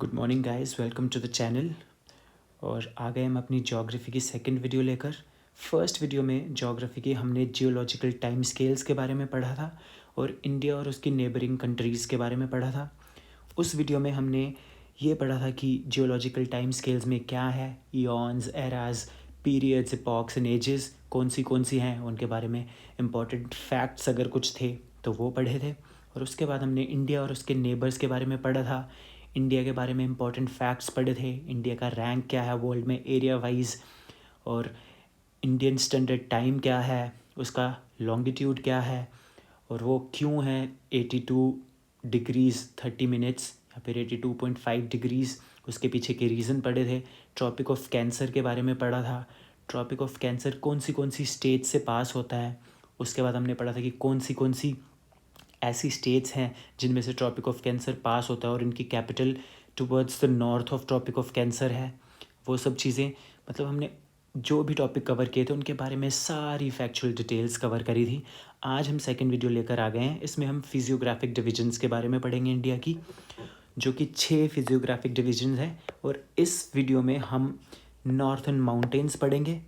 Good morning guys, welcome to the channel. और आ गए हम अपनी ज्योग्राफी की सेकंड वीडियो लेकर। फर्स्ट वीडियो में ज्योग्राफी की हमने जियोलॉजिकल टाइम स्केल्स के बारे में पढ़ा था और इंडिया और उसकी नेबरिंग कंट्रीज़ के बारे में पढ़ा था। उस वीडियो में हमने ये पढ़ा था कि जियोलॉजिकल टाइम स्केल्स में क्या है, eons, eras, periods, epochs and ages कौन सी हैं, उनके बारे में इंपॉर्टेंट फैक्ट्स अगर कुछ थे तो वो पढ़े थे। और उसके बाद हमने इंडिया और उसके नेबर्स के बारे में पढ़ा था। इंडिया के बारे में इंपॉर्टेंट फैक्ट्स पढ़े थे, इंडिया का रैंक क्या है वर्ल्ड में एरिया वाइज, और इंडियन स्टैंडर्ड टाइम क्या है, उसका लॉन्गिट्यूड क्या है और वो क्यों है 82 डिग्रीज़ 30 मिनट्स या फिर 82.5 डिग्रीज़। उसके पीछे के रीज़न पढ़े थे। ट्रॉपिक ऑफ कैंसर के बारे में पढ़ा था। ट्रॉपिक ऑफ कैंसर कौन सी स्टेट से पास होता है। उसके बाद हमने पढ़ा था कि कौन सी ऐसी स्टेट्स हैं जिनमें से ट्रॉपिक ऑफ कैंसर पास होता है और इनकी capital towards the north of tropic of cancer है। वो सब चीज़ें, मतलब हमने जो भी टॉपिक कवर किए थे उनके बारे में सारी फैक्चुअल डिटेल्स कवर करी थी। आज हम सेकंड वीडियो लेकर आ गए हैं। इसमें हम फिजियोग्राफिक डिविजन्स के बारे में पढ़ेंगे इंडिया की, जो कि 6 फिजियोग्राफिक डिविजन्स हैं। और इस वीडियो में हम नॉर्थर्न माउंटेन्स पढ़ेंगे।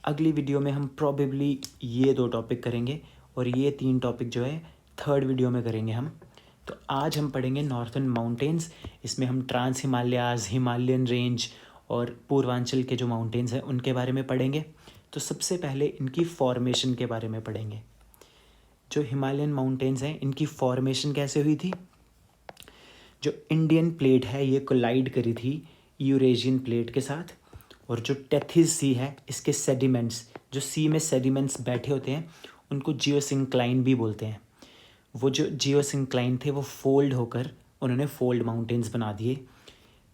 अगली वीडियो में हम प्रॉबेबली ये 2 टॉपिक करेंगे और ये 3 टॉपिक जो है थर्ड वीडियो में करेंगे हम। तो आज हम पढ़ेंगे नॉर्थर्न माउंटेन्स। इसमें हम ट्रांस हिमालयाज़, हिमालयन रेंज और पूर्वांचल के जो माउंटेन्स हैं उनके बारे में पढ़ेंगे। तो सबसे पहले इनकी फॉर्मेशन के बारे में पढ़ेंगे। जो हिमालयन माउंटेन्स हैं इनकी फॉर्मेशन कैसे हुई थी। जो इंडियन प्लेट है ये कोलाइड करी थी यूरेशियन प्लेट के साथ, और जो टेथिस सी है इसके सेडिमेंट्स, जो सी में सेडिमेंट्स बैठे होते हैं उनको जियोसिंक्लाइन भी बोलते हैं। वो जो जियोसिंक्लाइन थे वो फोल्ड होकर उन्होंने फोल्ड माउंटेन्स बना दिए।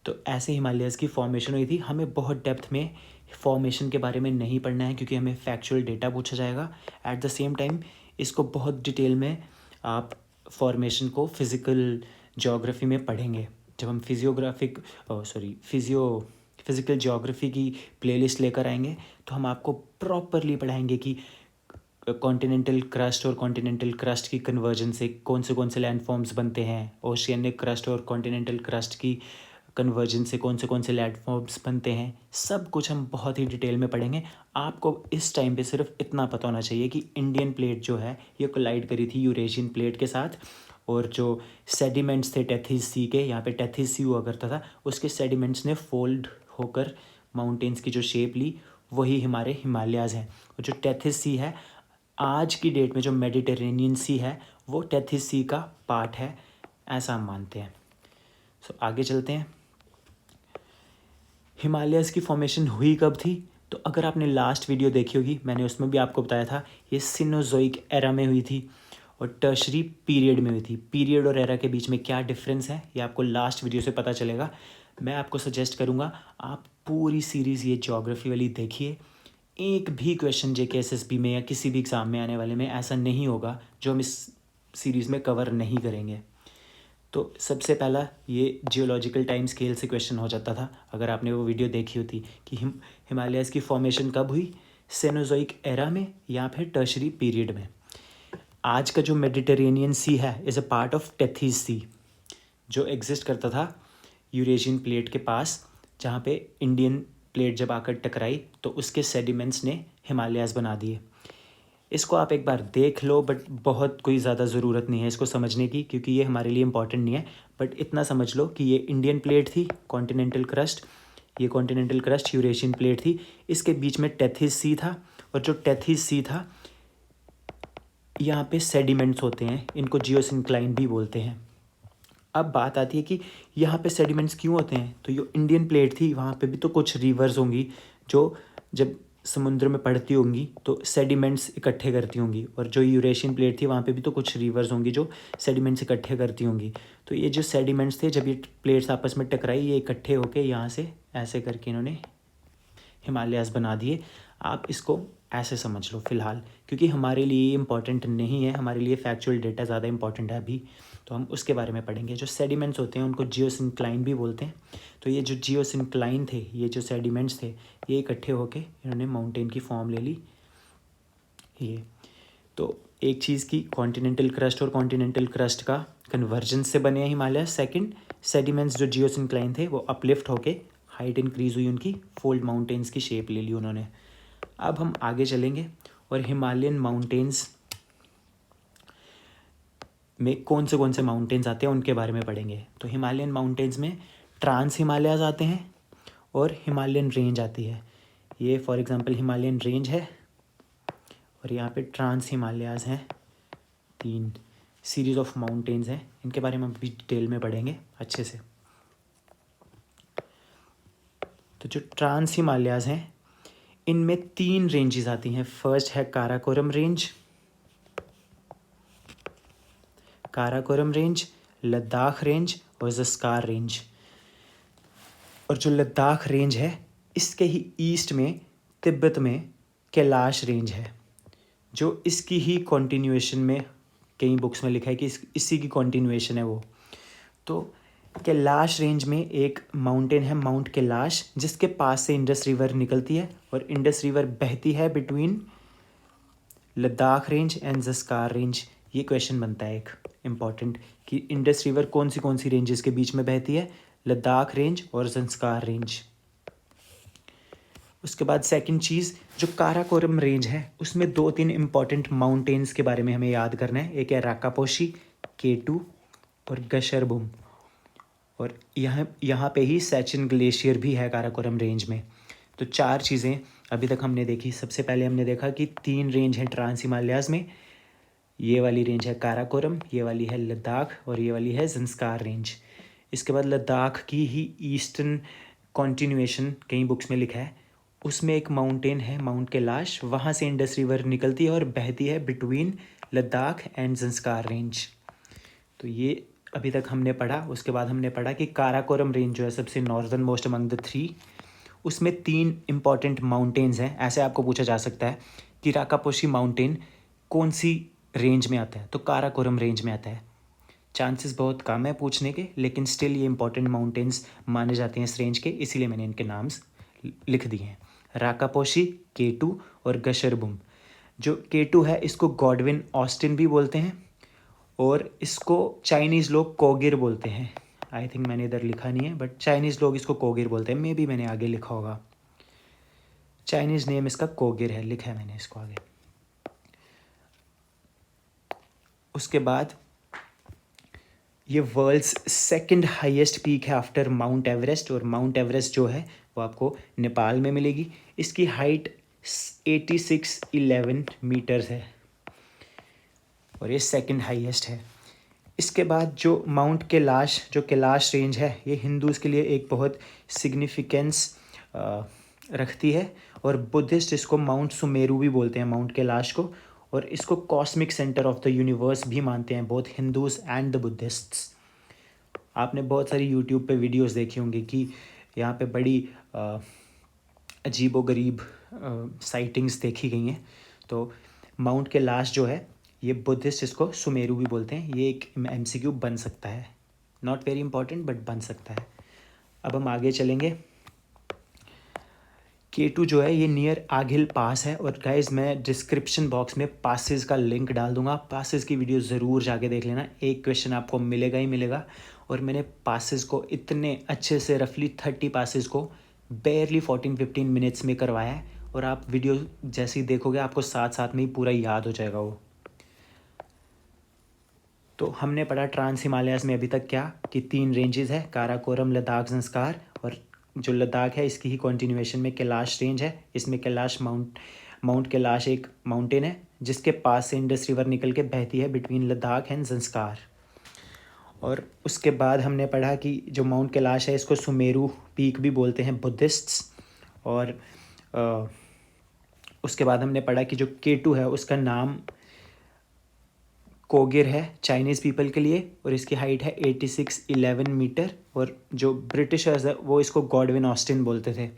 तो ऐसे हिमालयस की फॉर्मेशन हुई थी। हमें बहुत डेप्थ में फॉर्मेशन के बारे में नहीं पढ़ना है क्योंकि हमें फैक्चुअल डेटा पूछा जाएगा। एट द सेम टाइम इसको बहुत डिटेल में आप फॉर्मेशन को फिज़िकल ज्योग्राफी में पढ़ेंगे। जब हम फिज़िकल ज्योग्राफी की प्लेलिस्ट लेकर आएंगे तो हम आपको प्रॉपरली पढ़ाएंगे कि कॉन्टिनेंटल क्रस्ट और कॉन्टिनेंटल क्रस्ट की कन्वर्जन से कौन से लैंडफॉर्म्स बनते हैं, ओशियनिक क्रस्ट और कॉन्टिनेंटल क्रस्ट की कन्वर्जन से कौन से लैंडफॉर्म्स बनते हैं। सब कुछ हम बहुत ही डिटेल में पढ़ेंगे। आपको इस टाइम पे सिर्फ इतना पता होना चाहिए कि इंडियन प्लेट जो है ये कोलाइड करी थी यूरेशियन प्लेट के साथ, और जो सेडिमेंट्स थे टेथिस सी के, यहाँ पे टेथिस सी हुआ करता था, उसके सेडिमेंट्स ने फोल्ड होकर माउंटेन्स की जो शेप ली वही हमारे हिमालयाज़ हैं। और जो टेथिस सी है आज की डेट में, जो मेडिटेरेनियन सी है वो टेथिस सी का पार्ट है, ऐसा हम मानते हैं। सो आगे चलते हैं। हिमालयाज़ की फॉर्मेशन हुई कब थी। तो अगर आपने लास्ट वीडियो देखी होगी मैंने उसमें भी आपको बताया था ये सिनोजोइक एरा में हुई थी और टर्शरी पीरियड में हुई थी। पीरियड और एरा के बीच में क्या डिफरेंस है ये आपको लास्ट वीडियो से पता चलेगा। मैं आपको सजेस्ट करूँगा आप पूरी सीरीज़ ये ज्योग्राफी वाली देखिए। एक भी क्वेश्चन JKSSB में या किसी भी एग्ज़ाम में आने वाले में ऐसा नहीं होगा जो हम इस सीरीज़ में कवर नहीं करेंगे। तो सबसे पहला ये जियोलॉजिकल टाइम स्केल से क्वेश्चन हो जाता था अगर आपने वो वीडियो देखी होती कि हिमालयाज़ की फॉर्मेशन कब हुई, सेनोजोइक एरा में या फिर टर्शरी पीरियड में। आज का जो मेडिटेरेनियन सी है is a part of Tethys sea, जो एग्जिस्ट करता था यूरेशियन प्लेट के पास, जहाँ पे इंडियन प्लेट जब आकर टकराई तो उसके सेडिमेंट्स ने हिमालयाज़ बना दिए। इसको आप एक बार देख लो, बट बहुत कोई ज़्यादा ज़रूरत नहीं है इसको समझने की क्योंकि ये हमारे लिए इम्पॉर्टेंट नहीं है। बट इतना समझ लो कि ये इंडियन प्लेट थी, कॉन्टिनेंटल क्रस्ट, ये कॉन्टिनेंटल क्रस्ट यूरेशियन प्लेट थी, इसके बीच में टेथिस सी था, और जो टेथिस सी था यहाँ पे सेडिमेंट्स होते हैं, इनको जियोसिंक्लाइन भी बोलते हैं। अब बात आती है कि यहाँ पे सेडिमेंट्स क्यों होते हैं। तो ये इंडियन प्लेट थी, वहाँ पे भी तो कुछ रिवर्स होंगी जो जब समुद्र में पड़ती होंगी तो सेडिमेंट्स इकट्ठे करती होंगी, और जो यूरेशियन प्लेट थी वहाँ पे भी तो कुछ रिवर्स होंगी जो सेडिमेंट्स इकट्ठे करती होंगी। तो ये जो सेडिमेंट्स थे जब ये प्लेट्स आपस में टकराई ये इकट्ठे होके यहाँ से ऐसे करके इन्होंने हिमालयाज़ बना दिए। आप इसको ऐसे समझ लो फ़िलहाल, क्योंकि हमारे लिए इम्पॉर्टेंट नहीं है, हमारे लिए फैक्चुअल डेटा ज़्यादा इंपॉर्टेंट है अभी, तो हम उसके बारे में पढ़ेंगे। जो सेडिमेंट्स होते हैं उनको जियोसिंक्लाइन भी बोलते हैं। तो ये जो जियोसिंक्लाइन थे, ये जो सेडिमेंट्स थे, ये इकट्ठे होके इन्होंने माउंटेन की फॉर्म ले ली। ये तो एक चीज़ की कॉन्टिनेंटल क्रस्ट और कॉन्टिनेंटल क्रस्ट का कन्वर्जेंस से बने हैं हिमालय। सेकंड, सेडिमेंट्स जो जियोसिंक्लाइन थे वो अपलिफ्ट होके हाइट इंक्रीज हुई उनकी, फोल्ड माउंटेन्स की शेप ले ली उन्होंने। अब हम आगे चलेंगे और हिमालयन माउंटेन्स में कौन से माउंटेन्स आते हैं उनके बारे में पढ़ेंगे। तो हिमालयन माउंटेन्स में ट्रांस हिमालयाज आते हैं और हिमालयन रेंज आती है। ये फॉर एग्जांपल हिमालयन रेंज है और यहाँ पे ट्रांस हिमालयाज हैं, 3 सीरीज ऑफ माउंटेन्स हैं। इनके बारे में अभी डिटेल में पढ़ेंगे अच्छे से। तो जो ट्रांस हिमालयाज हैं इनमें 3 रेंजेस आती हैं। फर्स्ट है काराकोरम रेंज, लद्दाख रेंज और ज़स्कार रेंज। और जो लद्दाख रेंज है इसके ही ईस्ट में तिब्बत में कैलाश रेंज है, जो इसकी ही कॉन्टिन्यूएशन में, कई बुक्स में लिखा है कि इसी की कॉन्टिन्यूएशन है वो। तो कैलाश रेंज में एक माउंटेन है माउंट कैलाश, जिसके पास से इंडस रिवर निकलती है और इंडस रिवर बहती है between Ladakh range and Zanskar range. ये क्वेश्चन बनता है एक इम्पॉर्टेंट कि इंडस रिवर कौन सी रेंजेस के बीच में बहती है, लद्दाख रेंज और ज़ंस्कार रेंज। उसके बाद सेकंड चीज़, जो काराकोरम रेंज है उसमें 2-3 इम्पॉर्टेंट माउंटेन्स के बारे में हमें याद करना है। एक है राकापोशी, K2 और गशरबुम। और यहाँ पे ही सैचिन ग्लेशियर भी है काराकोरम रेंज में। तो 4 चीज़ें अभी तक हमने देखी। सबसे पहले हमने देखा कि 3 रेंज हैं ट्रांस हिमालयाज़ में। ये वाली रेंज है काराकोरम, ये वाली है लद्दाख और ये वाली है ज़ंस्कार रेंज। इसके बाद लद्दाख की ही ईस्टर्न कॉन्टिन्यूएशन कई बुक्स में लिखा है, उसमें एक माउंटेन है माउंट कैलाश, वहाँ से इंडस रिवर निकलती है और बहती है between Ladakh and Zanskar range. तो ये अभी तक हमने पढ़ा। उसके बाद हमने पढ़ा कि काराकोरम रेंज जो है सबसे नॉर्दर्न मोस्ट अमंग द 3, उसमें 3 इम्पॉर्टेंट माउंटेन्स हैं। ऐसे आपको पूछा जा सकता है कि राकापोशी माउंटेन कौन सी रेंज में आता है, तो काराकोरम रेंज में आता है। चांसेस बहुत कम है पूछने के, लेकिन स्टिल ये इंपॉर्टेंट माउंटेन्स माने जाते हैं इस रेंज के, इसीलिए मैंने इनके नाम्स लिख दिए हैं, राकापोशी, K2 और गशरबुम। जो K2 है इसको गॉडविन ऑस्टिन भी बोलते हैं और इसको चाइनीज़ लोग कोगिर बोलते हैं। आई थिंक मैंने इधर लिखा नहीं है, बट चाइनीज़ लोग इसको कोगिर बोलते हैं। मे बी मैंने आगे लिखा होगा, चाइनीज़ नेम इसका कोगिर है, लिखा है मैंने इसको आगे। उसके बाद ये वर्ल्ड्स सेकंड हाईएस्ट पीक है आफ्टर माउंट एवरेस्ट, और माउंट एवरेस्ट जो है वो आपको नेपाल में मिलेगी। इसकी हाइट 8611 मीटर्स है और ये सेकंड हाईएस्ट है। इसके बाद जो माउंट कैलाश, जो कैलाश रेंज है, ये हिंदूज़ के लिए एक बहुत सिग्निफिकेंस रखती है और बुद्धिस्ट इसको माउंट सुमेरु भी बोलते हैं, माउंट कैलाश को। और इसको cosmic centre of the universe भी मानते हैं बोथ हिंदूज़ एंड द बुद्धिस्ट्स। आपने बहुत सारी यूट्यूब पे वीडियोस देखी होंगी कि यहाँ पे बड़ी अजीबोगरीब साइटिंग्स देखी गई हैं। तो माउंट कैलाश जो है ये बुद्धिस्ट इसको सुमेरु भी बोलते हैं। ये एक MCQ बन सकता है, नॉट वेरी इंपॉर्टेंट बट बन सकता है। अब हम आगे चलेंगे। K2 जो है ये नियर आघिल पास है, और गाइज मैं डिस्क्रिप्शन बॉक्स में पासेस का लिंक डाल दूंगा, पासेस की वीडियो ज़रूर जाके देख लेना। एक क्वेश्चन आपको मिलेगा ही मिलेगा, और मैंने पासेस को इतने अच्छे से रफली 30 पासेस को बेयरली 14-15 मिनट्स में करवाया है, और आप वीडियो जैसे ही देखोगे आपको साथ साथ में ही पूरा याद हो जाएगा वो। तो हमने पढ़ा ट्रांस हिमालयाज में अभी तक क्या कि 3 रेंजेस है, काराकोरम, लद्दाख, ज़ंस्कार, और जो लद्दाख है इसकी ही कॉन्टिन्यूएशन में कैलाश रेंज है। इसमें कैलाश माउंट कैलाश एक माउंटेन है जिसके पास से इंडस रिवर निकल के बहती है बिटवीन लद्दाख एंड ज़ंस्कार। और उसके बाद हमने पढ़ा कि जो माउंट कैलाश है इसको सुमेरु पीक भी बोलते हैं बुद्धिस्ट्स। और उसके बाद हमने पढ़ा कि जो K2 है उसका नाम कोगिर है चाइनीज़ पीपल के लिए, और इसकी हाइट है 8611 मीटर, और जो ब्रिटिशर्स है वो इसको गॉडविन ऑस्टिन बोलते थे।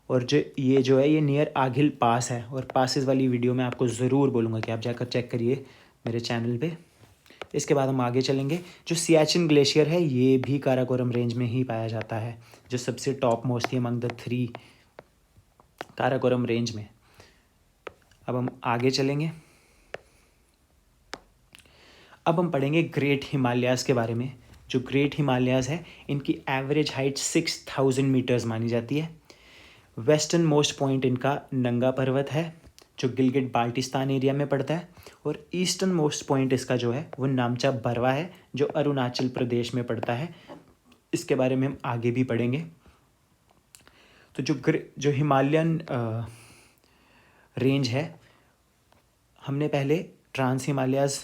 और जो है ये नियर आघिल पास है, और पासेस वाली वीडियो मैं आपको ज़रूर बोलूँगा कि आप जाकर चेक करिए मेरे चैनल पे। इसके बाद हम आगे चलेंगे। जो सियाचिन ग्लेशियर है ये भी काराकोरम रेंज में ही पाया जाता है, जो सबसे टॉप मोस्ट है अमंग द 3 काराकोरम रेंज में। अब हम आगे चलेंगे। अब हम पढ़ेंगे ग्रेट हिमालयाज़ के बारे में। जो ग्रेट हिमालयाज़ है इनकी एवरेज हाइट 6000 मीटर्स मानी जाती है। वेस्टर्न मोस्ट पॉइंट इनका नंगा पर्वत है जो गिलगिट बाल्टिस्तान एरिया में पड़ता है, और ईस्टर्न मोस्ट पॉइंट इसका जो है वो नामचा बरवा है जो अरुणाचल प्रदेश में पड़ता है। इसके बारे में हम आगे भी पढ़ेंगे। तो जो हिमालयन रेंज है, हमने पहले ट्रांस हिमालयाज़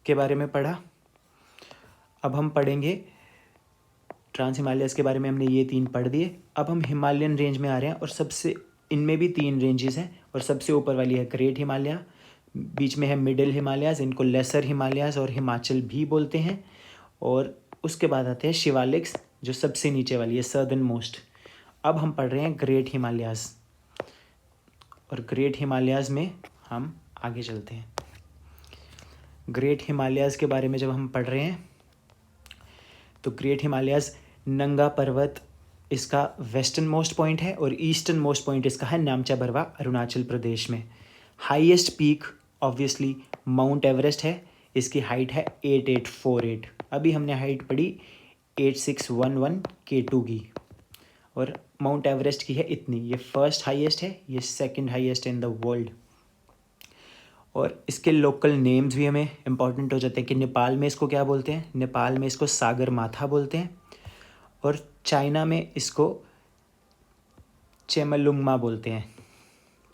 के बारे में पढ़ा। अब हम पढ़ेंगे ट्रांस हिमालयाज़ के बारे में, हमने ये 3 पढ़ दिए। अब हम हिमालयन रेंज में आ रहे हैं और सबसे इनमें भी 3 रेंजेस हैं और सबसे ऊपर वाली है ग्रेट हिमालय, बीच में है मिडिल हिमालयाज़, इनको लेसर हिमालयाज़ और हिमाचल भी बोलते हैं, और उसके बाद आते हैं शिवालिक्स जो सबसे नीचे वाली है सदर्न मोस्ट। अब हम पढ़ रहे हैं ग्रेट हिमालयाज़, और ग्रेट हिमालयाज़ में हम आगे चलते हैं। ग्रेट हिमालयाज़ के बारे में जब हम पढ़ रहे हैं तो ग्रेट हिमालयाज़ नंगा पर्वत इसका वेस्टर्न मोस्ट पॉइंट है और ईस्टर्न मोस्ट पॉइंट इसका है नामचा बरवा अरुणाचल प्रदेश में। Highest peak obviously mount Everest है, इसकी हाइट है 8848। अभी हमने हाइट पढ़ी 8611 K2 की, और माउंट एवरेस्ट की है इतनी। ये फर्स्ट हाईएस्ट है, ये second highest in the world. और इसके लोकल नेम्स भी हमें इम्पॉर्टेंट हो जाते हैं कि नेपाल में इसको क्या बोलते हैं। नेपाल में इसको सागर माथा बोलते हैं, और चाइना में इसको चेमलुंगमा बोलते हैं,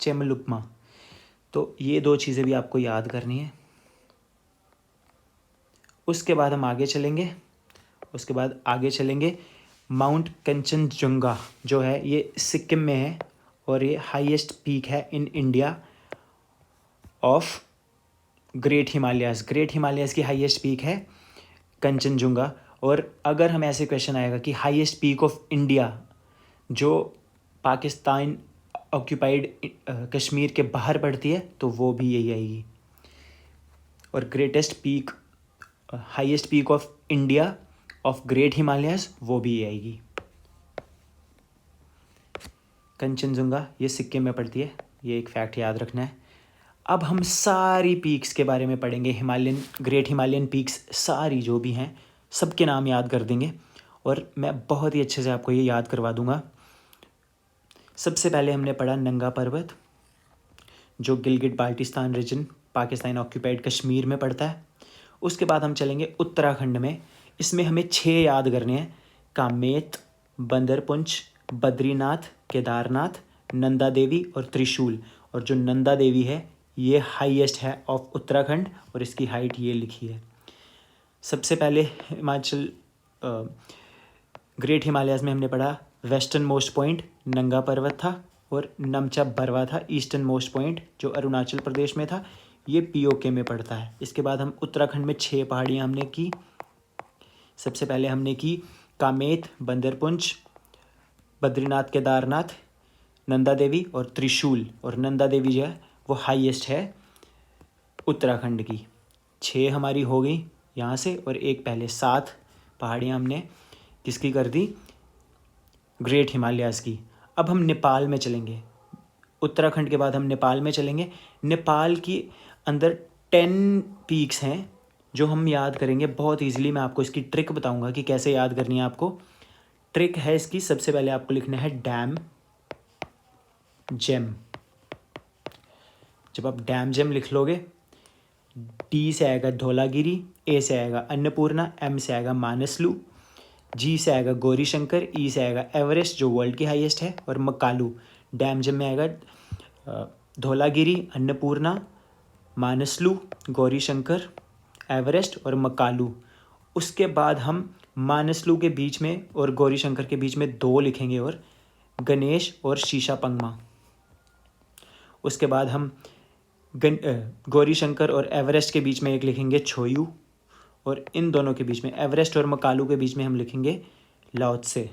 चेमलुकमा। तो ये 2 चीज़ें भी आपको याद करनी है। उसके बाद हम आगे चलेंगे। माउंट कंचनजुंगा जो है ये सिक्किम में है, और ये हाईएस्ट पीक है in India of great Himalayas की हाईएस्ट पीक है कंचनजुंगा। और अगर हम ऐसे क्वेश्चन आएगा कि हाईएस्ट पीक ऑफ इंडिया जो पाकिस्तान ऑक्यूपाइड कश्मीर के बाहर पड़ती है, तो वो भी यही आएगी। और highest peak of India of great Himalayas वो भी आएगी। कंचनजुंगा ये सिक्किम में पड़ती है, ये एक फैक्ट याद रखना है। अब हम सारी पीक्स के बारे में पढ़ेंगे, ग्रेट हिमालयन पीक्स सारी जो भी हैं सबके नाम याद कर देंगे, और मैं बहुत ही अच्छे से आपको ये याद करवा दूंगा। सबसे पहले हमने पढ़ा नंगा पर्वत जो गिलगिट बाल्टिस्तान रीजन पाकिस्तान ऑक्यूपाइड कश्मीर में पड़ता है। उसके बाद हम चलेंगे उत्तराखंड में, इसमें हमें 6 याद करने हैं। कामेत, बंदरपुंछ, बद्रीनाथ, केदारनाथ, नंदा देवी और त्रिशूल। और जो नंदा देवी है ये हाईएस्ट है ऑफ उत्तराखंड, और इसकी हाइट ये लिखी है। सबसे पहले ग्रेट हिमालयाज़ में हमने पढ़ा वेस्टर्न मोस्ट पॉइंट नंगा पर्वत था, और नमचा बरवा था ईस्टर्न मोस्ट पॉइंट जो अरुणाचल प्रदेश में था, ये पीओके में पड़ता है। इसके बाद हम उत्तराखंड में 6 पहाड़ियाँ हमने की। सबसे पहले हमने की कामेत, बंदरपुंछ, बद्रीनाथ, केदारनाथ, नंदा देवी और त्रिशूल। और नंदा देवी जो है वो हाईएस्ट है उत्तराखंड की। 6 हमारी हो गई यहाँ से, और एक पहले 7 पहाड़ियाँ हमने किसकी कर दी, ग्रेट हिमालयाज़ की। अब हम नेपाल में चलेंगे, उत्तराखंड के बाद हम नेपाल में चलेंगे। नेपाल की अंदर 10 पीक्स हैं जो हम याद करेंगे बहुत ईजिली। मैं आपको इसकी ट्रिक बताऊंगा कि कैसे याद करनी है आपको। ट्रिक है इसकी, सबसे पहले आपको लिखना है डैम जेम। जब आप डैम जेम लिख लोगे, डी से आएगा धौलागिरी, ए से आएगा अन्नपूर्णा, एम से आएगा मानसलू, जी से आएगा गौरी शंकर, ई से आएगा एवरेस्ट जो वर्ल्ड की हाईएस्ट है, और मकालू। डैम जेम में आएगा धौलागिरी, अन्नपूर्णा, मानसलू, गौरी शंकर, एवरेस्ट और मकालू। उसके बाद हम मानसलू के बीच में और गौरी शंकर के बीच में 2 लिखेंगे, और गणेश और शीशा पंगमा। उसके बाद हम गौरी शंकर और एवरेस्ट के बीच में एक लिखेंगे छोयू, और इन दोनों के बीच में एवरेस्ट और मकालू के बीच में हम लिखेंगे लाओत्से।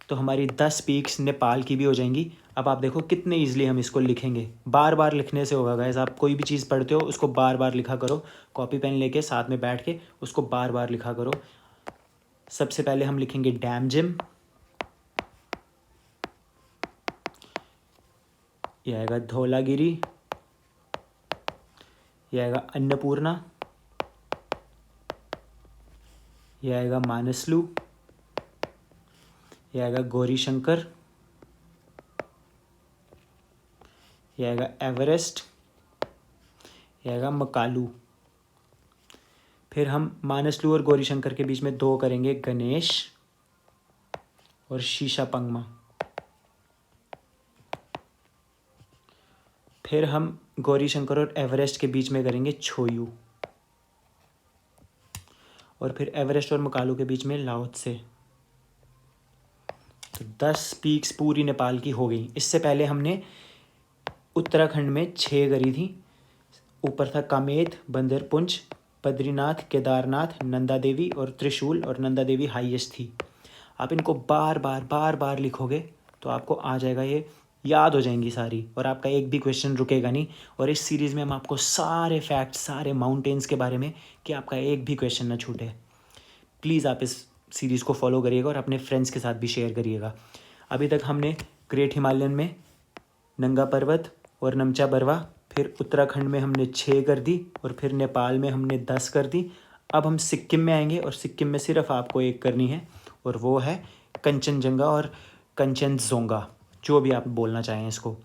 तो हमारी 10 पीक्स नेपाल की भी हो जाएंगी। अब आप देखो कितने ईजिली हम इसको लिखेंगे, बार बार लिखने से होगा गाइस। आप कोई भी चीज़ पढ़ते हो उसको बार बार लिखा करो, कॉपी पेन लेके साथ में बैठ के उसको बार बार लिखा करो। सबसे पहले हम लिखेंगे डैम जिम, यह आएगा धौलागिरी, यह आएगा अन्नपूर्णा, ये आएगा मानसलू, ये आएगा गौरी शंकर, ये आएगा एवरेस्ट, ये आएगा मकालू। फिर हम मानसलू और गौरी शंकर के बीच में 2 करेंगे गणेश और शीशापंगमा। फिर हम गौरी शंकर और एवरेस्ट के बीच में करेंगे छोयू, और फिर एवरेस्ट और मकालू के बीच में लाओत्से। तो 10 पीक्स पूरी नेपाल की हो गई। इससे पहले हमने उत्तराखंड में 6 करी थी। ऊपर था कामेत, बंदरपुंज, बद्रीनाथ, केदारनाथ, नंदा देवी और त्रिशूल, और नंदा देवी हाईएस्ट थी। आप इनको बार बार लिखोगे तो आपको आ जाएगा, ये याद हो जाएंगी सारी, और आपका एक भी क्वेश्चन रुकेगा नहीं। और इस सीरीज़ में हम आपको सारे फैक्ट्स, सारे माउंटेन्स के बारे में, कि आपका एक भी क्वेश्चन ना छूटे। प्लीज़ आप इस सीरीज़ को फॉलो करिएगा और अपने फ्रेंड्स के साथ भी शेयर करिएगा। अभी तक हमने ग्रेट हिमालयन में नंगा पर्वत और नमचा बरवा, फिर उत्तराखंड में हमने 6 कर दी, और फिर नेपाल में हमने 10 कर दी। अब हम सिक्किम में आएंगे, और सिक्किम में सिर्फ आपको 1 करनी है, और वो है कंचनजंगा और कंचनजोंगा, जो भी आप बोलना चाहें इसको।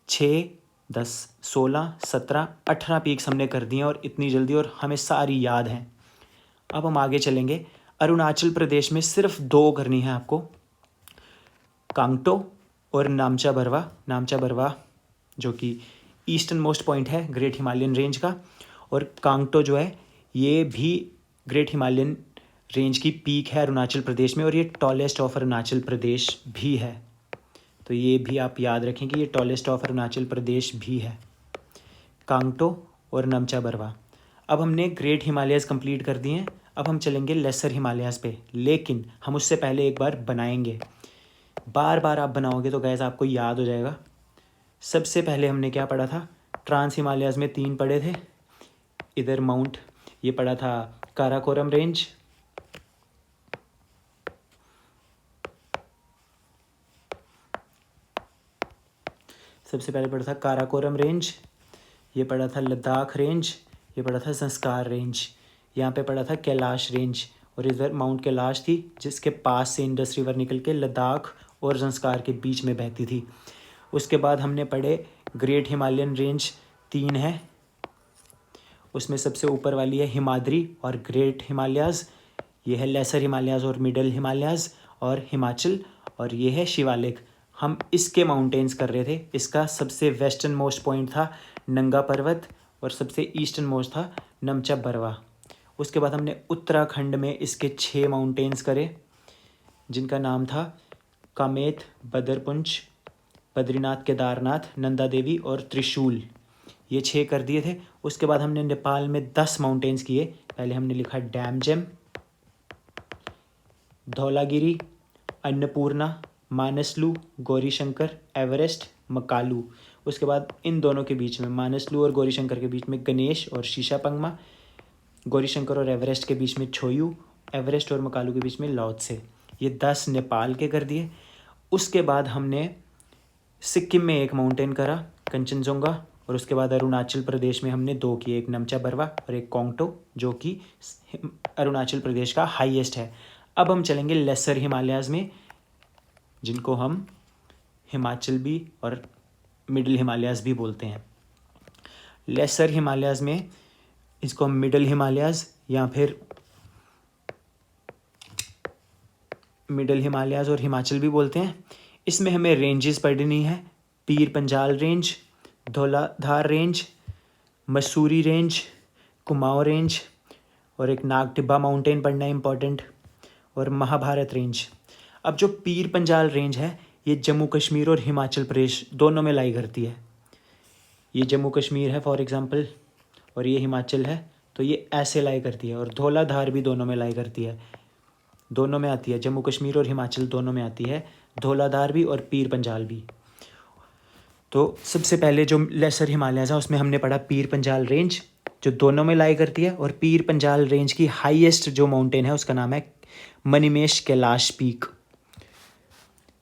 6, 10, 16, 17, 18 पीक्स हमने कर दिए, और इतनी जल्दी, और हमें सारी याद हैं। अब हम आगे चलेंगे। अरुणाचल प्रदेश में सिर्फ 2 करनी है आपको, कांगटो और नामचा बरवा। नामचा बरवा जो कि ईस्टर्न मोस्ट पॉइंट है ग्रेट हिमालयन रेंज का, और कांगटो जो है ये भी ग्रेट हिमालयन रेंज की पीक है अरुणाचल प्रदेश में, और ये टॉलेस्ट ऑफ अरुणाचल प्रदेश भी है। तो ये भी आप याद रखें कि ये टॉलेस्ट ऑफ अरुणाचल प्रदेश भी है, कांगटो और नमचा बरवा। अब हमने ग्रेट हिमालयस कंप्लीट कर दिए हैं। अब हम चलेंगे लेसर हिमालयस पे, लेकिन हम उससे पहले एक बार बनाएंगे। बार बार आप बनाओगे तो गैस आपको याद हो जाएगा। सबसे पहले हमने क्या पढ़ा था, ट्रांस हिमालयस में 3 पढ़े थे। इधर माउंट ये पढ़ा था काराकोरम रेंज, सबसे पहले पढ़ा था काराकोरम रेंज, ये पढ़ा था लद्दाख रेंज, ये पढ़ा था संस्कार रेंज, यहाँ पे पढ़ा था कैलाश रेंज, और इधर माउंट कैलाश थी जिसके पास से इंडस रिवर निकल के लद्दाख और संस्कार के बीच में बहती थी। उसके बाद हमने पढ़े ग्रेट हिमालयन रेंज 3 है, उसमें सबसे ऊपर वाली है हिमाद्री और ग्रेट हिमालयाज़, ये है लेसर हिमालयाज़ और मिडल हिमालयाज़ और हिमाचल, और ये है शिवालिक। हम इसके माउंटेन्स कर रहे थे। इसका सबसे वेस्टर्न मोस्ट पॉइंट था नंगा पर्वत, और सबसे ईस्टर्न मोस्ट था नमचा बरवा। उसके बाद हमने उत्तराखंड में इसके 6 माउंटेन्स करे, जिनका नाम था कामेत, बदरपुंज, बद्रीनाथ, केदारनाथ, नंदा देवी और त्रिशूल। ये 6 कर दिए थे। उसके बाद हमने नेपाल में 10 माउंटेन्स किए। पहले हमने लिखा डैमजेम, धौलागिरी, अन्नपूर्णा, मानसलू, गौरीशंकर, एवरेस्ट, मकालू। उसके बाद इन दोनों के बीच में, मानसलू और गौरीशंकर के बीच में गणेश और शीशापंगमा, गौरीशंकर और एवरेस्ट के बीच में छोयू, एवरेस्ट और मकालू के बीच में लाओत्से। ये 10 नेपाल के कर दिए। उसके बाद हमने सिक्किम में 1 माउंटेन करा, कंचनजोंगा, और उसके बाद अरुणाचल प्रदेश में हमने 2 किए, एक नमचा बरवा और एक कांगटो, जो कि अरुणाचल प्रदेश का हाईएस्ट है। अब हम चलेंगे लेसर हिमालयाज़ में, जिनको हम हिमाचल भी और मिडिल हिमालयाज़ भी बोलते हैं। लेसर हिमालयाज़ में इसको हम मिडिल हिमालयाज़ या फिर मिडिल हिमालयाज़ और हिमाचल भी बोलते हैं। इसमें हमें रेंजेस पढ़नी है, Pir Panjal range, Dhauladhar range, Mussoorie range, Kumaon range, और एक नाग टिब्बा माउंटेन पढ़ना है इम्पॉर्टेंट, और महाभारत रेंज। अब जो पीर पंजाल रेंज है ये जम्मू कश्मीर और हिमाचल प्रदेश दोनों में लाई करती है। ये जम्मू कश्मीर है फॉर एग्ज़ाम्पल, और ये हिमाचल है, तो ये ऐसे लाई करती है। और धौलाधार भी दोनों में लाई करती है, दोनों में आती है, जम्मू कश्मीर और हिमाचल दोनों में आती है, धौलाधार भी और पीर पंजाल भी। तो सबसे पहले जो लेसर हिमालयाज़ है उसमें हमने पढ़ा पीर पंजाल रेंज, जो दोनों में लाई करती है। और पीर पंजाल रेंज की हाईएस्ट जो माउंटेन है उसका नाम है मणिमेश कैलाश पीक।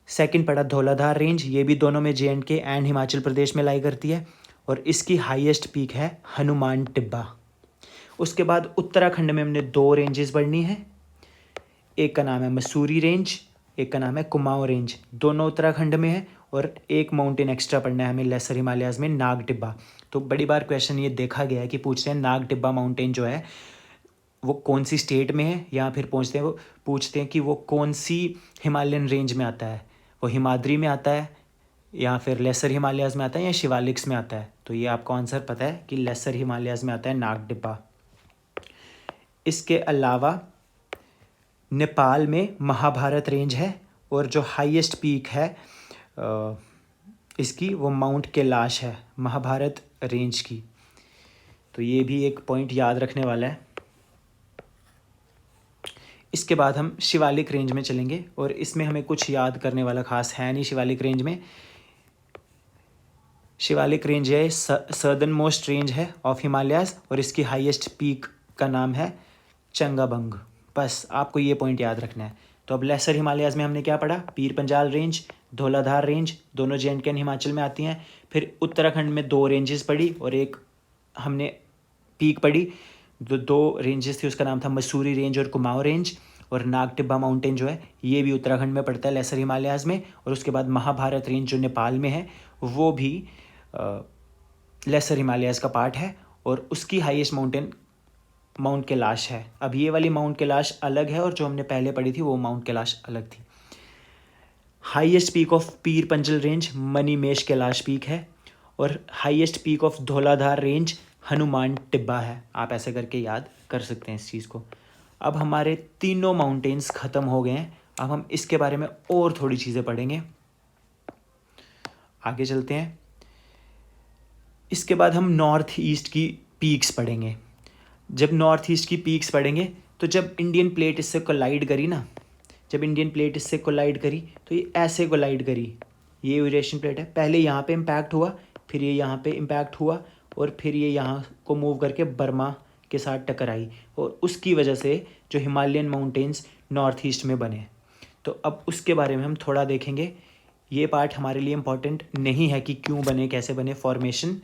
सेकंड पढ़ा धौलाधार रेंज, ये भी दोनों में J&K एंड हिमाचल प्रदेश में लाई करती है, और इसकी हाईएस्ट पीक है हनुमान टिब्बा। उसके बाद उत्तराखंड में हमने 2 रेंजेस पढ़नी है, एक का नाम है मसूरी रेंज, एक का नाम है कुमाऊं रेंज, दोनों उत्तराखंड में है। और एक माउंटेन एक्स्ट्रा पढ़ना है हमें लेसर हिमालयाज़ में, नाग टिब्बा। तो बड़ी बार क्वेश्चन ये देखा गया है कि पूछते हैं नाग टिब्बा माउंटेन जो है वो कौन सी स्टेट में है, या फिर पूछते हैं कि वो कौन सी हिमालयन रेंज में आता है, वो हिमाद्री में आता है या फिर लेसर हिमालयाज़ में आता है या शिवालिक्स में आता है। तो ये आपको आंसर पता है कि लेसर हिमालयाज़ में आता है नाग टिब्बा। इसके अलावा नेपाल में महाभारत रेंज है, और जो हाईएस्ट पीक है इसकी वो माउंट कैलाश है, महाभारत रेंज की। तो ये भी एक पॉइंट याद रखने वाला है। इसके बाद हम शिवालिक रेंज में चलेंगे, और इसमें हमें कुछ याद करने वाला खास है नहीं। शिवालिक रेंज में, शिवालिक रेंज है सदर्न मोस्ट रेंज है ऑफ हिमालयाज़, और इसकी हाईएस्ट पीक का नाम है चंगाबंग। बस आपको ये पॉइंट याद रखना है। तो अब लेसर हिमालयाज़ में हमने क्या पढ़ा, पीर पंजाल रेंज, धौलाधार रेंज, दोनों J&K हिमाचल में आती हैं। फिर उत्तराखंड में 2 रेंजेस पढ़ी और एक हमने पीक पढ़ी। दो रेंजेस थी, उसका नाम था मसूरी रेंज और कुमाऊं रेंज। और नाग टिब्बा माउंटेन जो है ये भी उत्तराखंड में पड़ता है लेसर हिमालयाज़ में। और उसके बाद महाभारत रेंज जो नेपाल में है वो भी लेसर हिमालयाज़ का पार्ट है, और उसकी हाईएस्ट माउंटेन माउंट कैलाश है। अब ये वाली माउंट कैलाश अलग है, और जो हमने पहले पढ़ी थी वो माउंट कैलाश अलग थी। Highest peak of Pir Panjal range Manimahesh Kailash peak है, और highest peak of Dhauladhar range Hanuman Tibba है। आप ऐसे करके याद कर सकते हैं इस चीज़ को। अब हमारे तीनों माउंटेन्स ख़त्म हो गए हैं। अब हम इसके बारे में और थोड़ी चीज़ें पढ़ेंगे, आगे चलते हैं। इसके बाद हम नॉर्थ ईस्ट की पीक्स पढ़ेंगे। जब नॉर्थ ईस्ट की पीक्स पढ़ेंगे तो जब इंडियन प्लेट इससे कोलाइड करी ना, जब इंडियन प्लेट इससे कोलाइड करी तो ये ऐसे कोलाइड करी, ये यूरेशियन प्लेट है, पहले यहाँ पे इम्पैक्ट हुआ, फिर ये यहाँ पे इम्पैक्ट हुआ, और फिर ये यहाँ को मूव करके बर्मा के साथ टकराई, और उसकी वजह से जो हिमालयन माउंटेन्स नॉर्थ ईस्ट में बने। तो अब उसके बारे में हम थोड़ा देखेंगे। ये पार्ट हमारे लिए इम्पॉर्टेंट नहीं है कि क्यों बने, कैसे बने फॉर्मेशन,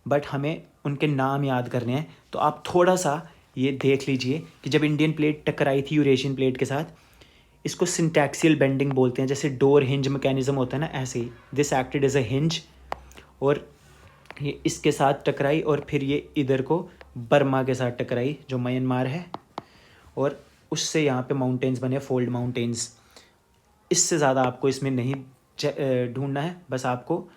बट हमें उनके नाम याद करने हैं। तो आप थोड़ा सा ये देख लीजिए कि जब इंडियन प्लेट टकराई थी यूरेशियन प्लेट के साथ, इसको सिंटैक्सियल बेंडिंग बोलते हैं। जैसे डोर हिंज मैकेनिज्म होता है ना, ऐसे ही this acted as a hinge, और ये इसके साथ टकराई, और फिर ये इधर को बर्मा के साथ टकराई जो म्यांमार है, और उससे यहाँ पे माउंटेन्स बने, फोल्ड माउंटेन्स। इससे ज़्यादा आपको इसमें नहीं ढूंढना है, बस आपको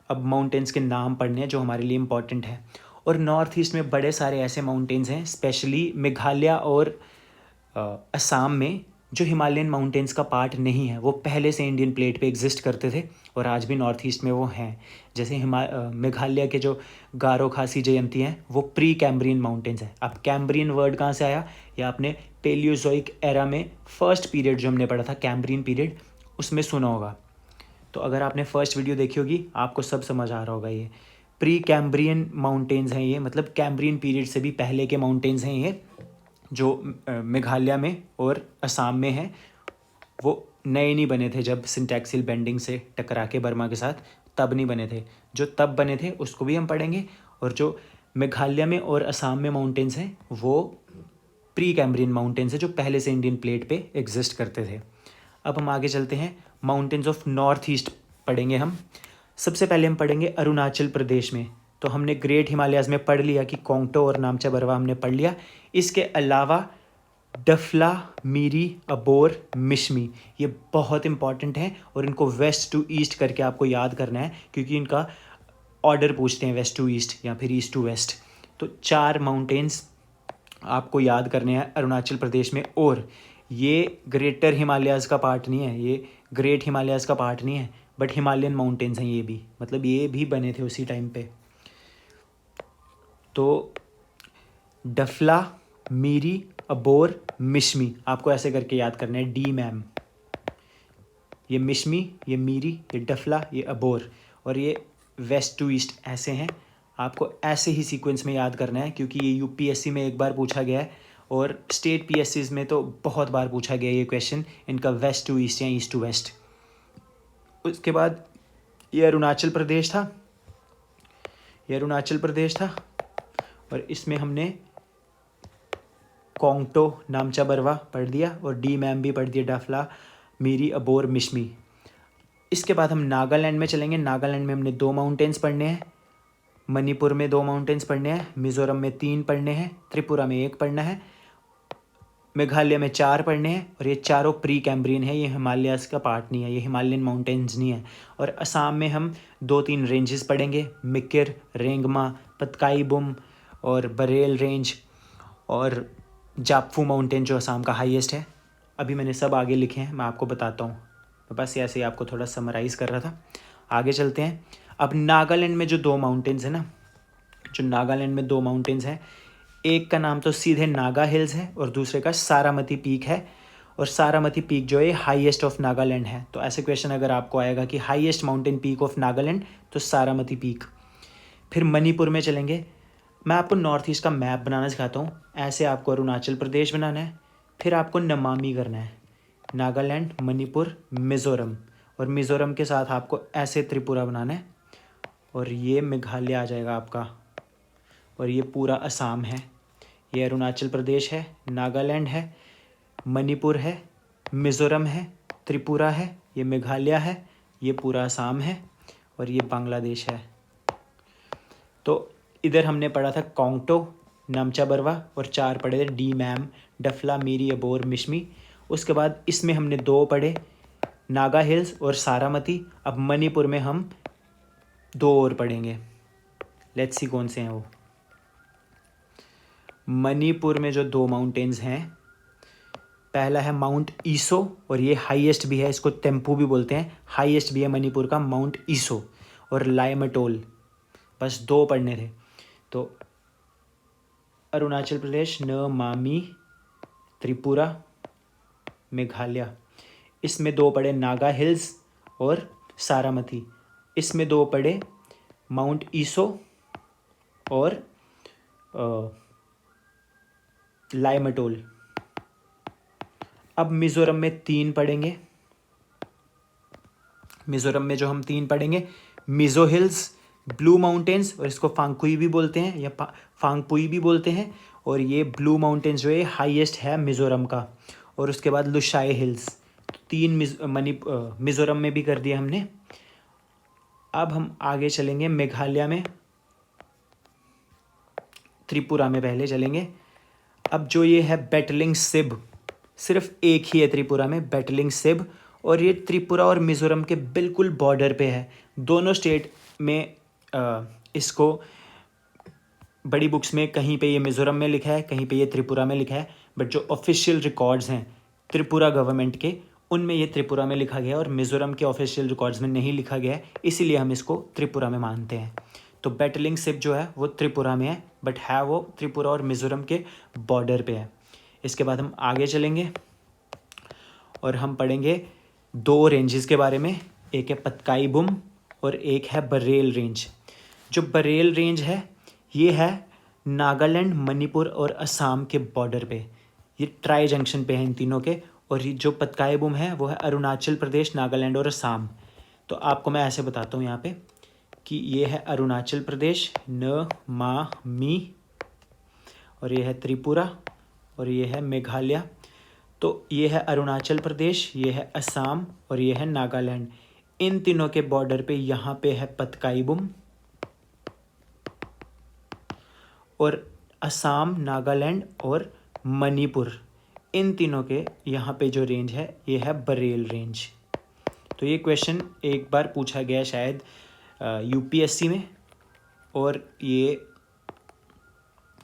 अब माउंटेन्स के नाम पढ़ने हैं जो हमारे लिए इम्पॉर्टेंट है। और नॉर्थ ईस्ट में बड़े सारे ऐसे माउंटेन्स हैं, स्पेशली मेघालय और असम में, जो हिमालयन माउंटेन्स का पार्ट नहीं है। वो पहले से इंडियन प्लेट पे एग्जिस्ट करते थे और आज भी नॉर्थ ईस्ट में वो हैं। जैसे मेघालय के जो गारो खासी जयंती हैं वो प्री कैम्ब्रियन माउंटेन्स हैं। अब कैम्ब्रियन वर्ड कहाँ से आया, या आपने पेलियोजोइक एरा में फर्स्ट पीरियड जो हमने पढ़ा था कैम्ब्रियन पीरियड, उसमें सुना होगा। तो अगर आपने फर्स्ट वीडियो देखी होगी आपको सब समझ आ रहा होगा। ये प्री कैम्ब्रियन माउंटेन्स हैं, ये मतलब कैम्ब्रियन पीरियड से भी पहले के माउंटेन्स हैं ये, जो मेघालय में और असम में है। वो नए नहीं बने थे जब सिंटैक्सियल बेंडिंग से टकरा के बर्मा के साथ, तब नहीं बने थे। जो तब बने थे उसको भी हम पढ़ेंगे, और जो मेघालय में और असम में माउंटेन्स हैं वो प्री कैम्ब्रियन माउंटेन्स है, जो पहले से इंडियन प्लेट पे एग्जिस्ट करते थे। अब हम आगे चलते हैं, माउंटेन्स ऑफ नॉर्थ ईस्ट पढ़ेंगे हम। सबसे पहले हम पढ़ेंगे अरुणाचल प्रदेश में। तो हमने ग्रेट हिमालयाज़ में पढ़ लिया कि कोंगटो और नामचा बरवा हमने पढ़ लिया। इसके अलावा डफला, मीरी, अबोर, मिशमी, ये बहुत इंपॉर्टेंट हैं, और इनको वेस्ट टू ईस्ट करके आपको याद करना है, क्योंकि इनका ऑर्डर पूछते हैं वेस्ट टू ईस्ट या फिर ईस्ट टू वेस्ट। तो 4 माउंटेन्स आपको याद करने हैं अरुणाचल प्रदेश में। और ये ग्रेटर हिमालयाज़ का पार्ट नहीं है, ये ग्रेट हिमालयाज़ का पार्ट नहीं है, बट हिमालयन माउंटेन्स हैं ये भी, मतलब ये भी बने थे उसी टाइम पे। तो डफला, मीरी, अबोर, मिशमी, आपको ऐसे करके याद करना है, डी मैम। ये मिशमी, ये मीरी, ये डफला, ये अबोर, और ये वेस्ट टू ईस्ट ऐसे हैं। आपको ऐसे ही सीक्वेंस में याद करना है, क्योंकि ये यूपीएससी में एक बार पूछा गया है, और स्टेट पीएससीज में तो बहुत बार पूछा गया ये क्वेश्चन, इनका वेस्ट टू ईस्ट या ईस्ट टू वेस्ट। उसके बाद ये अरुणाचल प्रदेश था, ये अरुणाचल प्रदेश था, और इसमें हमने कोंगटो नामचा बरवा पढ़ दिया और डी मैम भी पढ़ दिया, डफला मीरी अबोर मिश्मी। इसके बाद हम नागालैंड में चलेंगे। नागालैंड में हमने 2 माउंटेन्स पढ़ने हैं, मणिपुर में 2 माउंटेन्स पढ़ने हैं, मिज़ोरम में 3 पढ़ने हैं, त्रिपुरा में 1 पढ़ना है, मेघालय में 4 पढ़ने हैं और ये चारों प्री कैम्ब्रियन है, ये हिमालयास का पार्ट नहीं है, ये हिमालयन माउंटेन्स नहीं है। और असम में हम 2-3 रेंजेस पढ़ेंगे, मिकिर, रेंगमा, पतकाई बुम और बरेल रेंज और जापफू माउंटेन जो असम का हाईएस्ट है। अभी मैंने सब आगे लिखे हैं, मैं आपको बताता हूँ, मैं बस ऐसे ही आपको थोड़ा समराइज़ कर रहा था। आगे चलते हैं। अब नागालैंड में जो 2 माउंटेन्स हैं ना, जो नागालैंड में 2 माउंटेन्स हैं, एक का नाम तो सीधे नागा हिल्स है और दूसरे का सारामती पीक है। और सारामती पीक जो है हाईएस्ट ऑफ नागालैंड है। तो ऐसे क्वेश्चन अगर आपको आएगा कि highest mountain peak of Nagaland, तो सारामती पीक। फिर मणिपुर में चलेंगे। मैं आपको नॉर्थ ईस्ट का मैप बनाना सिखाता हूँ। ऐसे आपको अरुणाचल प्रदेश बनाना है, फिर आपको नमामि करना है, नागालैंड, मणिपुर, मिज़ोरम, और मिज़ोरम के साथ आपको ऐसे त्रिपुरा बनाना है, और ये मेघालय आ जाएगा आपका, और ये पूरा असम है, ये अरुणाचल प्रदेश है, नागालैंड है, मणिपुर है, मिज़ोरम है, त्रिपुरा है, ये मेघालय है, ये पूरा असम है, और ये बांग्लादेश है। तो इधर हमने पढ़ा था कोंगटो, नामचा बरवा, और 4 पढ़े थे डी मैम, डफला मीरी अबोर मिश्मी। उसके बाद इसमें हमने 2 पढ़े, नागा हिल्स और सारामती। अब मणिपुर में हम 2 और पढ़ेंगे, लेट्स सी कौन से हैं वो। मणिपुर में जो 2 माउंटेन्स हैं, पहला है माउंट ईसो, और ये हाईएस्ट भी है, इसको तेम्पू भी बोलते हैं, हाईएस्ट भी है मणिपुर का माउंट ईसो, और लाइमटोल। बस 2 पढ़ने थे। तो अरुणाचल प्रदेश, नमामि, त्रिपुरा, मेघालय। इसमें 2 पढ़े नागा हिल्स और सारामती। इसमें 2 पढ़े माउंट ईसो और लाइमटोल। अब मिज़ोरम में 3 पढ़ेंगे। मिज़ोरम में जो हम 3 पढ़ेंगे, मिज़ो हिल्स, ब्लू माउंटेन्स, और इसको फांगकुई भी बोलते हैं या फांगपुई भी बोलते हैं, और ये ब्लू माउंटेन्स जो है हाईएस्ट है मिज़ोरम का। और उसके बाद लुशाई हिल्स। 3 मिज़ोरम में भी कर दिया हमने। अब हम आगे चलेंगे मेघालय में, त्रिपुरा में पहले चलेंगे। अब जो ये है बैटलिंग सिब, सिर्फ एक ही है त्रिपुरा में, बैटलिंग सिब, और ये त्रिपुरा और मिज़ोरम के बिल्कुल बॉर्डर पे है। दोनों स्टेट में इसको बड़ी बुक्स में कहीं पे ये मिज़ोरम में लिखा है, कहीं पे ये त्रिपुरा में लिखा है, बट जो ऑफिशियल रिकॉर्ड्स हैं त्रिपुरा गवर्नमेंट के, उनमें ये त्रिपुरा में लिखा गया है, और मिज़ोरम के ऑफिशियल रिकॉर्ड्स में नहीं लिखा गया है, इसीलिए हम इसको त्रिपुरा में मानते हैं। तो बैटलिंग सिप जो है वो त्रिपुरा में है, बट है वो त्रिपुरा और मिज़ोरम के बॉर्डर पे है। इसके बाद हम आगे चलेंगे और हम पढ़ेंगे 2 रेंजेस के बारे में, एक है पतकाई बुम और एक है बरेल रेंज। जो बरेल रेंज है ये है नागालैंड, मणिपुर और असम के बॉर्डर पे, ये ट्राई जंक्शन पे है इन तीनों के। और ये जो पतकाई बुम है वो है अरुणाचल प्रदेश, नागालैंड और असम। तो आपको मैं ऐसे बताता हूँ यहाँ पे कि ये है अरुणाचल प्रदेश, न मा मी, और ये है त्रिपुरा, और ये है मेघालय। तो ये है अरुणाचल प्रदेश, ये है असम, और ये है नागालैंड। इन तीनों के बॉर्डर पे यहाँ पे है पतकाई बुम, और असम, नागालैंड और मणिपुर, इन तीनों के यहाँ पे जो रेंज है ये है बरेल रेंज। तो ये क्वेश्चन एक बार पूछा गया शायद यूपीएससी में, और ये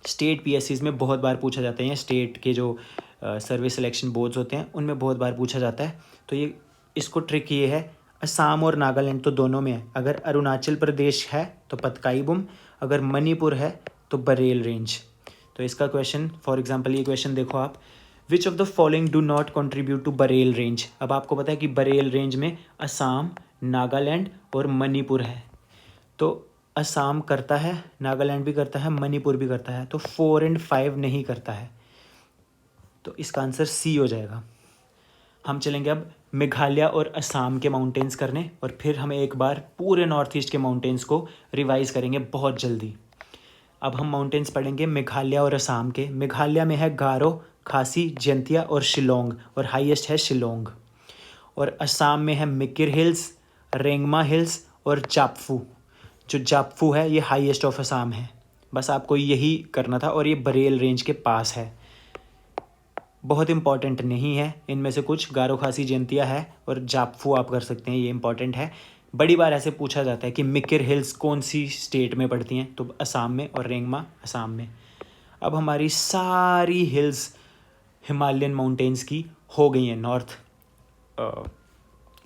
स्टेट पीएससीज में बहुत बार पूछा जाता है, या स्टेट के जो सर्विस सिलेक्शन बोर्ड्स होते हैं उनमें बहुत बार पूछा जाता है। तो ये इसको ट्रिक ये है, असम और नागालैंड तो दोनों में है, अगर अरुणाचल प्रदेश है तो पतकाई बुम, अगर मणिपुर है तो बरेल रेंज। तो इसका क्वेश्चन फॉर एग्जांपल ये क्वेश्चन देखो आप, which of the following do not contribute to Barail range. अब आपको पता है कि बरेल रेंज में असम, नागालैंड और मणिपुर है। तो असम करता है, नागालैंड भी करता है, मणिपुर भी करता है, तो 4 और 5 नहीं करता है। तो इसका आंसर सी हो जाएगा। हम चलेंगे अब मेघालय और असम के माउंटेन्स करने, और फिर हम एक बार पूरे नॉर्थ ईस्ट के माउंटेन्स को रिवाइज करेंगे बहुत जल्दी। अब हम माउंटेन्स पढ़ेंगे मेघालय और असम के। मेघालय में है गारो, खासी, जयंतिया और शिलोंग, और हाईएस्ट है शिलोंग। और असम में है मिकिर हिल्स, रेंगमा हिल्स और जापफू। जो जापफू है ये हाईएस्ट ऑफ असम है। बस आपको यही करना था, और ये बरेल रेंज के पास है। बहुत इंपॉर्टेंट नहीं है, इनमें से कुछ गारो, खासी, जयंतिया है, और जापफू आप कर सकते हैं, ये इंपॉर्टेंट है। बड़ी बार ऐसे पूछा जाता है कि मिकिर हिल्स कौन सी स्टेट में पड़ती हैं, तो असम में, और रेंगमा असम में। अब हमारी सारी हिल्स हिमालयन माउंटेन्स की हो गई हैं। नॉर्थ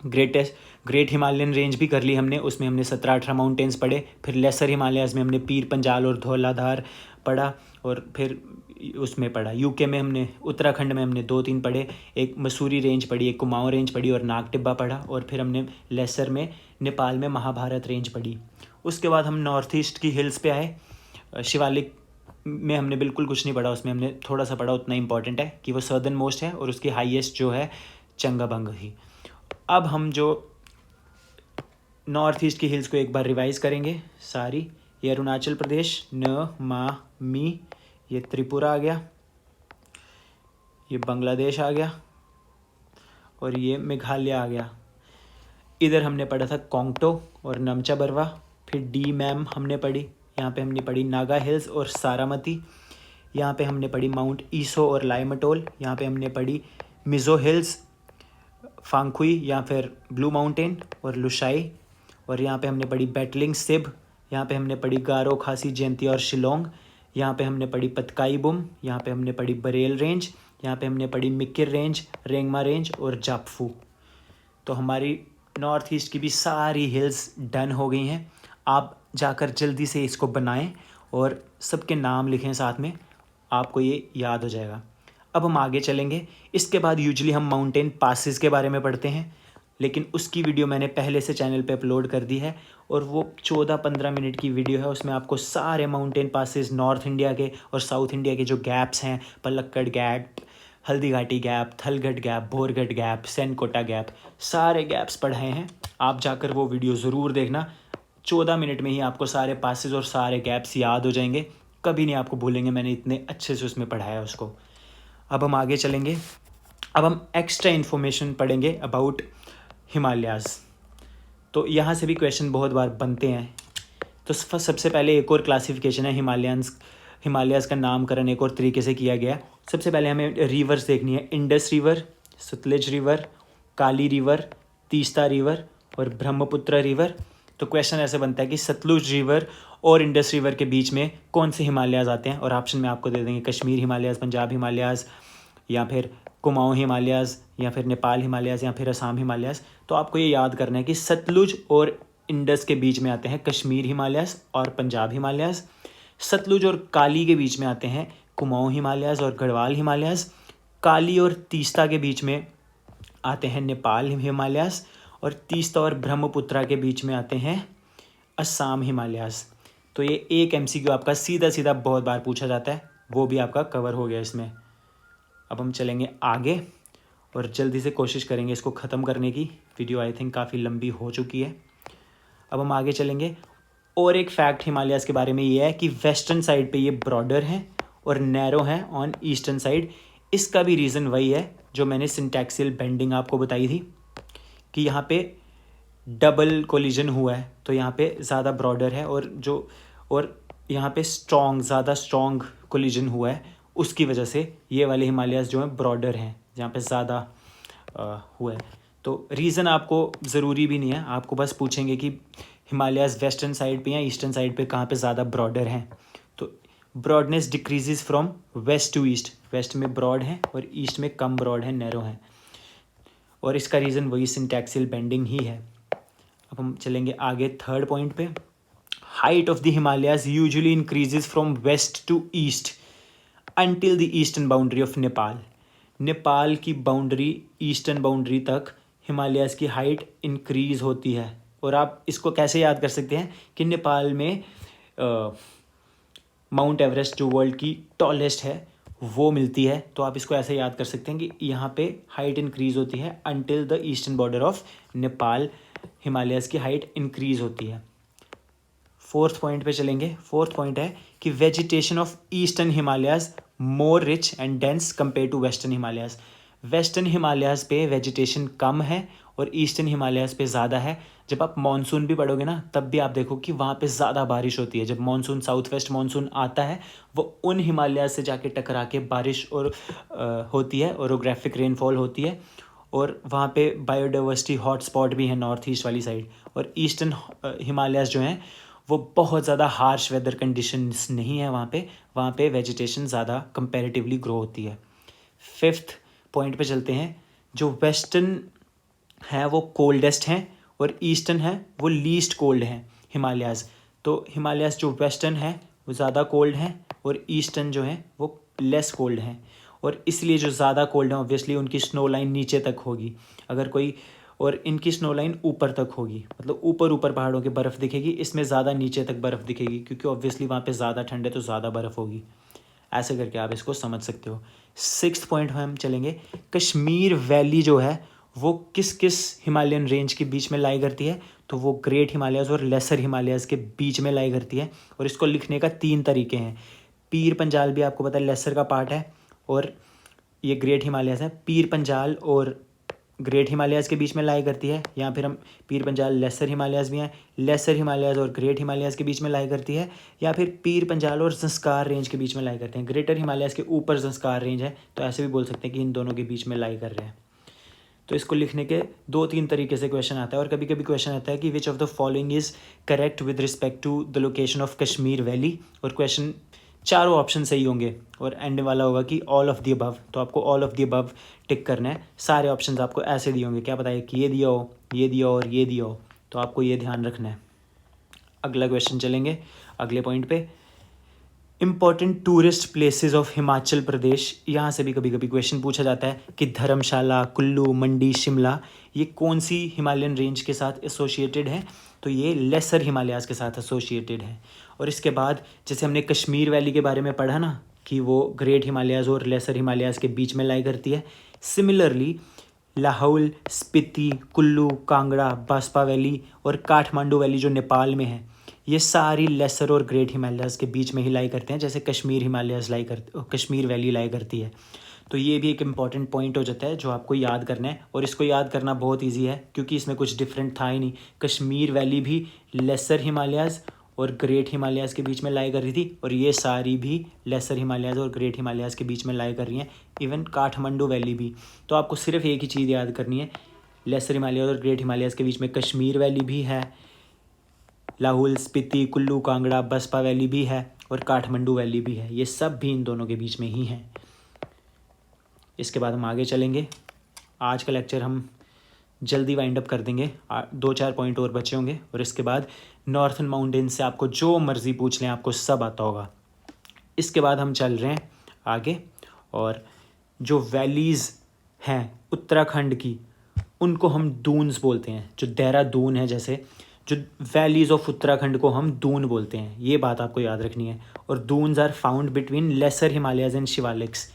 ग्रेट हिमालयन रेंज भी कर ली हमने, उसमें हमने 17-18 माउंटेन्स पढ़े। फिर लेसर हिमालयाज़ में हमने पीर पंजाल और धौलाधार पढ़ा, और फिर उसमें पढ़ा यूके में हमने, उत्तराखंड में हमने 2-3 पढ़े। एक मसूरी रेंज पढ़ी, एक कुमाऊँ रेंज पढ़ी, और नाग टिब्बा पढ़ा। और फिर हमने लेसर में नेपाल में महाभारत रेंज पढ़ी। उसके बाद हम नॉर्थ ईस्ट की हिल्स पे आए। शिवालिक में हमने बिल्कुल कुछ नहीं पढ़ा, उसमें हमने थोड़ा सा पढ़ा, उतना इंपॉर्टेंट है कि वो सदर्न मोस्ट है, और उसकी हाईएस्ट जो है चंगाबंग ही। अब हम जो नॉर्थ ईस्ट की हिल्स को एक बार रिवाइज करेंगे सारी। ये अरुणाचल प्रदेश, न मा मी, ये त्रिपुरा आ गया, ये बांग्लादेश आ गया, और ये मेघालय आ गया। इधर हमने पढ़ा था कोंगटो और नमचा बरवा। फिर डी मैम हमने पढ़ी, यहाँ पे हमने पढ़ी नागा हिल्स और सारामती। यहाँ पे हमने पढ़ी माउंट ईसो और लाइमटोल। यहाँ पे हमने पढ़ी मिज़ो हिल्स, फांगखुई या फिर ब्लू माउंटेन और लुशाई। और यहाँ पे हमने पढ़ी बैटलिंग सिब। यहाँ पे हमने पढ़ी गारो, खासी, जयंतिया और शिलोंग। यहाँ पे हमने पढ़ी पतकाई बुम। यहाँ पे हमने पढ़ी बरेल रेंज। यहाँ पे हमने पढ़ी मिकिर रेंज, रेंगमा रेंज और जापफू। तो हमारी नॉर्थ ईस्ट की भी सारी हिल्स डन हो गई हैं। आप जाकर जल्दी से इसको बनाएं और सबके नाम लिखें साथ में, आपको ये याद हो जाएगा। अब हम आगे चलेंगे। इसके बाद यूजुअली हम माउंटेन पासेस के बारे में पढ़ते हैं, लेकिन उसकी वीडियो मैंने पहले से चैनल पे अपलोड कर दी है, और वो 14-15 मिनट की वीडियो है। उसमें आपको सारे माउंटेन पासेस नॉर्थ इंडिया के और साउथ इंडिया के जो गैप्स हैं, Palakkad gap, Haldi Ghati gap, थलगढ़ gap, बोरगढ़ gap, सेनकोटा gap, सारे गैप्स पढ़ाए हैं। आप जाकर वो वीडियो ज़रूर देखना। 14 मिनट में ही आपको सारे पासेस और सारे गैप्स याद हो जाएंगे, कभी नहीं आपको भूलेंगे। मैंने इतने अच्छे से उसमें पढ़ाया उसको। अब हम आगे चलेंगे। अब हम एक्स्ट्रा इन्फॉर्मेशन पढ़ेंगे अबाउट हिमालयाज़। तो यहाँ से भी क्वेश्चन बहुत बार बनते हैं। तो सबसे पहले एक और क्लासिफिकेशन है हिमालयाज़ का नामकरण एक और तरीके से किया गया। सबसे पहले हमें रिवर्स देखनी है। इंडस रिवर, सतलज रिवर, काली रिवर, तीस्ता रिवर और ब्रह्मपुत्र रिवर। तो क्वेश्चन ऐसे बनता है कि सतलुज रिवर और इंडस रिवर के बीच में कौन से हिमालयाज़ आते हैं, और ऑप्शन में आपको दे देंगे कश्मीर हिमालयाज़, पंजाब हिमालयाज़, या फिर कुमाऊँ हिमालयाज़, या फिर नेपाल हिमालयाज़, या फिर असम हिमालयाज़। तो आपको ये याद करना है कि सतलुज और इंडस के बीच में आते हैं कश्मीर हिमालयाज़ और पंजाब हिमालयाज़। सतलुज और काली के बीच में आते हैं कुमाऊँ हिमालयाज़ और गढ़वाल हिमालयाज़। काली और तीस्ता के बीच में आते हैं नेपाल हिमालयाज़, और तीस्ता और ब्रह्मपुत्रा के बीच में आते हैं असम हिमालयाज़। तो ये एक MCQ आपका सीधा सीधा बहुत बार पूछा जाता है, वो भी आपका कवर हो गया इसमें। अब हम चलेंगे आगे और जल्दी से कोशिश करेंगे इसको ख़त्म करने की। वीडियो आई थिंक काफ़ी लंबी हो चुकी है। अब हम आगे चलेंगे। और एक फैक्ट हिमालयाज़ के बारे में ये है कि वेस्टर्न साइड पे ये ब्रॉडर हैं और नैरो हैं ऑन ईस्टर्न साइड। इसका भी रीज़न वही है जो मैंने सिंटैक्सियल बेंडिंग आपको बताई थी, कि यहाँ पे डबल कोलिजन हुआ है, तो यहाँ पे ज़्यादा ब्रॉडर है, और यहाँ पे ज़्यादा स्ट्रॉन्ग कोलिजन हुआ है, उसकी वजह से ये वाले हिमालयाज़ जो हैं ब्रॉडर हैं, जहाँ पे ज़्यादा हुआ है। तो रीज़न आपको ज़रूरी भी नहीं है, आपको बस पूछेंगे कि हिमालयाज़ वेस्टर्न साइड पे या ईस्टर्न साइड पे कहाँ पे ज़्यादा ब्रॉडर हैं। तो broadness decreases from west to east, west में ब्रॉड हैं और ईस्ट में कम ब्रॉड हैं, नैरो हैं, और इसका रीज़न वही सिंटैक्सियल बेंडिंग ही है। अब हम चलेंगे आगे थर्ड पॉइंट पे। Height of the Himalayas usually increases from west to east until the eastern boundary of Nepal. Nepal की बाउंड्री, ईस्टर्न बाउंड्री तक हिमालयाज़ की हाइट इंक्रीज़ होती है। और आप इसको कैसे याद कर सकते हैं कि नेपाल में माउंट एवरेस्ट जो वर्ल्ड की टॉलेस्ट है वो मिलती है। तो आप इसको ऐसे याद कर सकते हैं कि यहाँ पे हाइट इंक्रीज़ होती है until the eastern border of Nepal, Himalayas की हाइट इंक्रीज़ होती है। फोर्थ पॉइंट पे चलेंगे। फोर्थ पॉइंट है कि vegetation of eastern Himalayas more rich and dense compare to western Himalayas. Western Himalayas पे वेजिटेशन कम है और ईस्टर्न हिमालयाज पे ज़्यादा है। जब आप मानसून भी पढ़ोगे ना तब भी आप देखो कि वहाँ पे ज़्यादा बारिश होती है। जब मानसून साउथ वेस्ट मानसून आता है वो उन हिमालयाज से जाके टकरा के बारिश और होती है, ओरोग्राफिक रेनफॉल होती है, और वहाँ पे बायोडाइवर्सिटी हॉटस्पॉट भी है नॉर्थ ईस्ट वाली साइड। और ईस्टर्न हिमालयाज जो हैं वो बहुत ज़्यादा हार्श वेदर कंडीशंस नहीं है वहाँ पे वेजिटेशन ज़्यादा कंपैरेटिवली ग्रो होती है। फिफ्थ पॉइंट पे चलते हैं। जो वेस्टर्न है वो कोल्डेस्ट हैं और ईस्टर्न है वो लीस्ट कोल्ड हैं हिमालयाज़। तो हिमालयाज़ जो वेस्टर्न है वो ज़्यादा कोल्ड हैं और ईस्टर्न जो है वो लेस कोल्ड हैं। और इसलिए जो ज़्यादा कोल्ड हैं ऑब्वियसली उनकी स्नो लाइन नीचे तक होगी अगर कोई, और इनकी स्नो लाइन ऊपर तक होगी, मतलब ऊपर ऊपर पहाड़ों की बर्फ़ दिखेगी, इसमें ज़्यादा नीचे तक बर्फ़ दिखेगी क्योंकि ऑब्वियसली वहाँ पे ज़्यादा ठंड है तो ज़्यादा बर्फ़ होगी। ऐसे करके आप इसको समझ सकते हो। सिक्स्थ पॉइंट में हम चलेंगे। कश्मीर वैली जो है वो किस किस हिमालयन रेंज के बीच में लाई करती है, तो वो ग्रेट हिमालयाज़ और लेसर हिमालयाज़ के बीच में लाई करती है। और इसको लिखने का 3 तरीके हैं। पीर पंजाल भी आपको पता है लेसर का पार्ट है और ये ग्रेट हिमालयाज़ है। पीर पंजाल और ग्रेट हिमालयाज़ के बीच में लाई करती है, या फिर हम पीर पंजाल लेसर हिमालयाज़ भी हैं, लेसर हिमालयाज़ और ग्रेट हिमालयाज़ के बीच में लाई करती है, या फिर पीर पंजाल और ज़ंस्कार रेंज के बीच में लाई करते हैं। ग्रेटर हिमालयाज़ के ऊपर ज़ंस्कार रेंज है तो ऐसे भी बोल सकते हैं कि इन दोनों के बीच में लाई कर रहे हैं। तो इसको लिखने के 2-3 तरीके से क्वेश्चन आता है। और कभी कभी क्वेश्चन आता है कि which of the following is correct with respect to the location of Kashmir valley, और क्वेश्चन चारों ऑप्शन सही होंगे और एंड वाला होगा कि ऑल ऑफ द अबव। तो आपको ऑल ऑफ द अबव टिक करना है। सारे ऑप्शंस आपको ऐसे दिए होंगे, क्या पता है कि ये दिया हो, ये दिया हो और ये दिया हो, तो आपको ये ध्यान रखना है। अगला क्वेश्चन चलेंगे अगले पॉइंट पे। Important tourist places of Himachal Pradesh. यहाँ से भी कभी कभी क्वेश्चन पूछा जाता है कि धर्मशाला, कुल्लू, मंडी, शिमला ये कौन सी हिमालयन रेंज के साथ एसोसिएटेड है, तो ये लेसर हिमालयाज़ के साथ एसोसिएटेड है। और इसके बाद जैसे हमने कश्मीर वैली के बारे में पढ़ा ना कि वो ग्रेट हिमालयाज़ और लेसर हिमालयाज़ के बीच में लाई करती है, सिमिलरली लाहौल, स्पीति, कुल्लू, कांगड़ा, बास्पा वैली और काठमांडू वैली जो नेपाल में है, ये सारी लेसर और ग्रेट हिमालयाज़ के बीच में ही लाई करते हैं, जैसे कश्मीर वैली लाई करती है। तो ये भी एक इम्पॉर्टेंट पॉइंट हो जाता है जो आपको याद करना है। और इसको याद करना बहुत इजी है क्योंकि इसमें कुछ डिफरेंट था ही नहीं। कश्मीर वैली भी लेसर हिमालयाज़ और ग्रेट हिमालयाज़ के बीच में लाई कर रही थी, और ये सारी भी लेसर हिमालयाज़ और ग्रेट हिमालयाज़ के बीच में लाई कर रही हैं, इवन काठमांडू वैली भी। तो आपको सिर्फ एक ही चीज़ याद करनी है, लेसर हिमालयाज़ और ग्रेट हिमालयाज़ के बीच में कश्मीर वैली भी है, लाहौल, स्पीति, कुल्लू, कांगड़ा, बसपा वैली भी है और काठमांडू वैली भी है। ये सब भी इन दोनों के बीच में ही हैं। इसके बाद हम आगे चलेंगे। आज का लेक्चर हम जल्दी वाइंड अप कर देंगे, 2-4 पॉइंट और बचे होंगे, और इसके बाद नॉर्थन माउंटेन से आपको जो मर्ज़ी पूछ लें आपको सब आता होगा। इसके बाद हम चल रहे हैं आगे, और जो वैलीज़ हैं उत्तराखंड की उनको हम दून्स बोलते हैं। जो देहरादून है, जैसे जो वैलीज़ ऑफ उत्तराखंड को हम दून बोलते हैं, ये बात आपको याद रखनी है। और duns are found between lesser Himalayas and Shivaliks.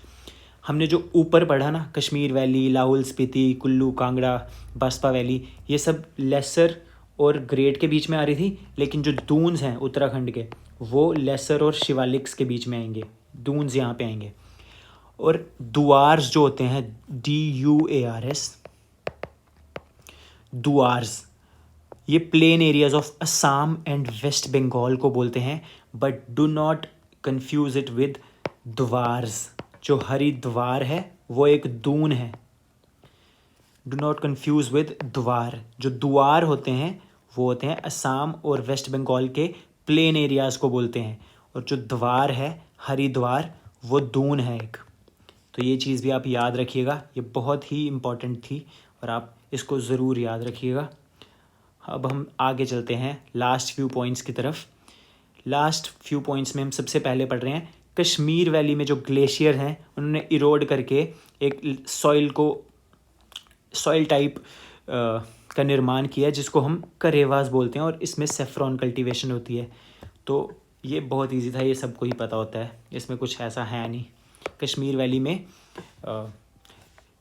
हमने जो ऊपर पढ़ा ना, कश्मीर वैली, लाहौल स्पीति, कुल्लू, कांगड़ा, बास्पा वैली, ये सब लेसर और ग्रेट के बीच में आ रही थी, लेकिन जो दून्स हैं उत्तराखंड के वो लेसर और शिवालिक्स के बीच में आएंगे, दून्स यहाँ पे आएंगे। और दुआर्स जो होते हैं, DUARS, दुआर्स, ये plain areas of Assam and West Bengal को बोलते हैं, but do not confuse it with Dwars. जो हरिद्वार है वो एक दून है, डू नॉट कंफ्यूज विद द्वार। जो दुआर होते हैं वो होते हैं असम और वेस्ट बंगाल के प्लेन एरियाज़ को बोलते हैं, और जो द्वार है हरिद्वार वो दून है एक। तो ये चीज़ भी आप याद रखिएगा, ये बहुत ही इम्पॉर्टेंट थी और आप इसको ज़रूर याद रखिएगा। अब हम आगे चलते हैं लास्ट फ्यू पॉइंट्स की तरफ। लास्ट फ्यू पॉइंट्स में हम सबसे पहले पढ़ रहे हैं कश्मीर वैली में जो ग्लेशियर हैं उन्होंने इरोड करके एक सॉइल टाइप का निर्माण किया है जिसको हम करेवास बोलते हैं, और इसमें सेफ्रॉन कल्टीवेशन होती है। तो ये बहुत इजी था, ये सबको ही पता होता है, इसमें कुछ ऐसा है नहीं। कश्मीर वैली में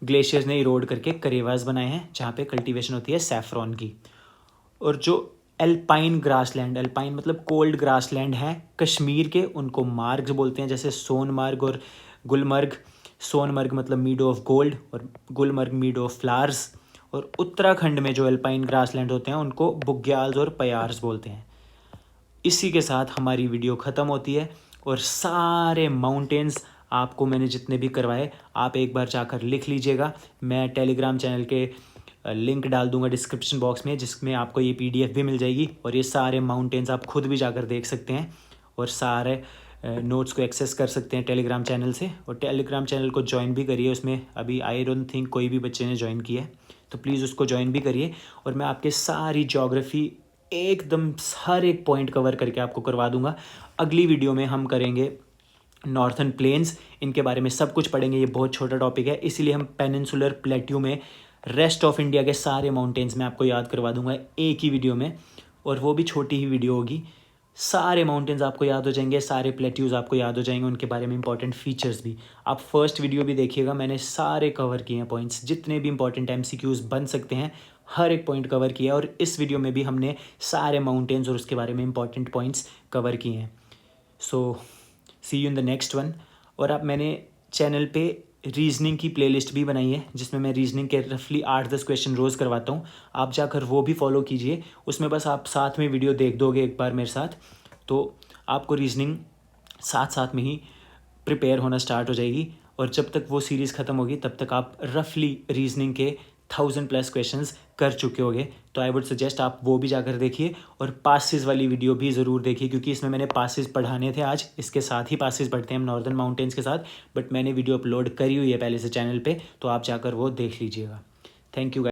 ग्लेशियर्स ने इरोड करके करेवास बनाए हैं जहाँ पे कल्टीवेशन होती है सेफ्रॉन की। और जो एल्पाइन ग्रासलैंड, एल्पाइन मतलब कोल्ड ग्रासलैंड है कश्मीर के, उनको मार्ग्स बोलते हैं, जैसे सोनमार्ग और गुलमर्ग। सोनमर्ग मतलब मीडो ऑफ गोल्ड और गुलमर्ग मीडो ऑफ फ्लावर्स। और उत्तराखंड में जो एल्पाइन ग्रासलैंड होते हैं उनको बुग्याल्स और पयार्स बोलते हैं। इसी के साथ हमारी वीडियो ख़त्म होती है और सारे माउंटेन्स आपको मैंने जितने भी करवाए आप एक बार जाकर लिख लीजिएगा। मैं टेलीग्राम चैनल के लिंक डाल दूंगा डिस्क्रिप्शन बॉक्स में, जिसमें आपको ये PDF भी मिल जाएगी और ये सारे माउंटेन्स आप खुद भी जाकर देख सकते हैं और सारे नोट्स को एक्सेस कर सकते हैं टेलीग्राम चैनल से। और टेलीग्राम चैनल को ज्वाइन भी करिए, उसमें अभी आई डोंट थिंक कोई भी बच्चे ने ज्वाइन किया है, तो प्लीज़ उसको ज्वाइन भी करिए। और मैं आपके सारी ज्योग्राफी एकदम हर एक पॉइंट कवर करके आपको करवा दूंगा। अगली वीडियो में हम करेंगे नॉर्थर्न प्लेन्स, इनके बारे में सब कुछ पढ़ेंगे। ये बहुत छोटा टॉपिक है, इसीलिए हम पेनिनसुलर प्लेट्यू में रेस्ट ऑफ इंडिया के सारे माउंटेन्स में आपको याद करवा दूंगा एक ही वीडियो में, और वो भी छोटी ही वीडियो होगी। सारे माउंटेन्स आपको याद हो जाएंगे, सारे प्लेट्यूज़ आपको याद हो जाएंगे, उनके बारे में इंपॉर्टेंट फीचर्स भी। आप फर्स्ट वीडियो भी देखिएगा, मैंने सारे कवर किए हैं पॉइंट्स, जितने भी इंपॉर्टेंट MCQs बन सकते हैं हर एक पॉइंट कवर किया है। और इस वीडियो में भी हमने सारे माउंटेन्स और उसके बारे में इंपॉर्टेंट पॉइंट्स कवर किए हैं। So see you in the next one. और अब मैंने चैनल पे रीजनिंग की प्लेलिस्ट भी बनाई है, जिसमें मैं रीजनिंग के रफली 8-10 क्वेश्चन रोज़ करवाता हूँ। आप जाकर वो भी फॉलो कीजिए, उसमें बस आप साथ में वीडियो देख दोगे एक बार मेरे साथ, तो आपको रीजनिंग साथ साथ में ही प्रिपेयर होना स्टार्ट हो जाएगी। और जब तक वो सीरीज़ ख़त्म होगी तब तक आप रफली रीजनिंग के 1000+ क्वेश्चंस कर चुके होगे। तो आई वुड सजेस्ट आप वो भी जाकर देखिए, और पासिस वाली वीडियो भी ज़रूर देखिए, क्योंकि इसमें मैंने पासिस पढ़ाने थे आज, इसके साथ ही पासिस पढ़ते हैं हम नॉर्दर्न माउंटेन्स के साथ, बट मैंने वीडियो अपलोड करी हुई है पहले से चैनल पे, तो आप जाकर वो देख लीजिएगा। Thank you.